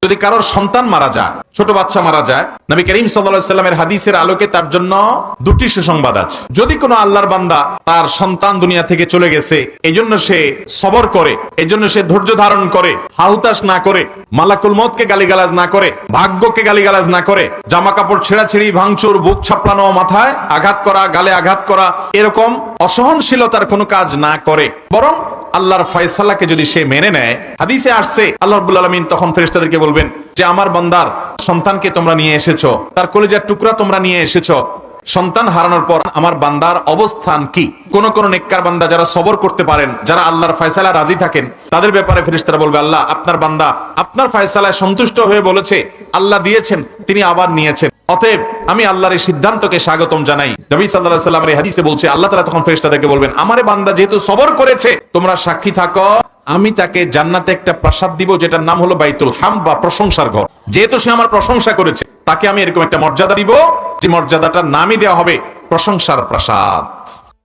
যদি কারোর সন্তান মারা যায়, ছোট বাচ্চা মারা যায়, নবী করিম সাল্লাল্লাহু আলাইহি সাল্লামের হাদিসের আলোকে তার জন্য দুটি সুসংবাদ আছে। যদি কোনো আল্লাহর বান্দা তার সন্তান দুনিয়া থেকে চলে গেছে, এইজন্য সে সবর করে, এইজন্য সে ধৈর্য ধারণ করে, হাহুতাশ না করে, মালাকুল মউতকে গালিগালাজ না করে, ভাগ্যকে গালিগালাজ না করে, জামা কাপড় ছেঁড়াছেড়ি, ভাঙচুর, বুক ছাপলানো, মাথায় আঘাত করা, গালে আঘাত করা, এরকম অসহনশীলতার কোনো কাজ না করে, বরং আল্লাহর ফয়সালাকে যদি সে মেনে নেয়, হাদিসে আসছে আল্লাহ রাব্বুল আলামিন তখন ফেরেশতাদেরকে বলবেন যে আমার বান্দার সন্তানকে তোমরা নিয়ে এসেছো, তার কলিজার টুকরা তোমরা নিয়ে এসেছো, সন্তান হারানোর পর আমার বান্দার অবস্থান কি? কোন কোন নেককার বান্দা যারা সবর করতে পারেন, যারা আল্লাহর ফয়সালা রাজি থাকেন, তাদের ব্যাপারে ফেরেশতারা বলবে আল্লাহ আপনার বান্দা আপনার ফয়সালায় সন্তুষ্ট হয়ে বলেছে, আল্লাহ দিয়েছেন, তিনি আবার নিয়েছেন, অতএব আমি আল্লাহর এই সিদ্ধান্তকে স্বাগতম জানাই। নবী সাল্লাল্লাহু আলাইহি ওয়াসাল্লামের এই হাদিসে বলছে আল্লাহ তাআলা তখন ফেরেশতাদেরকে বলবেন আমারে বান্দা যেহেতু সবর করেছে, তোমরা সাক্ষী থাকো, আমি তাকে জান্নাতে একটা প্রাসাদ দিব যেটার নাম হলো বাইতুল হামদ বা প্রশংসার ঘর। যেহেতু সে আমার প্রশংসা করেছে, তাকে আমি এরকম একটা মর্যাদা দিব যে মর্যাদাটার নামই দেওয়া হবে প্রশংসার প্রাসাদ।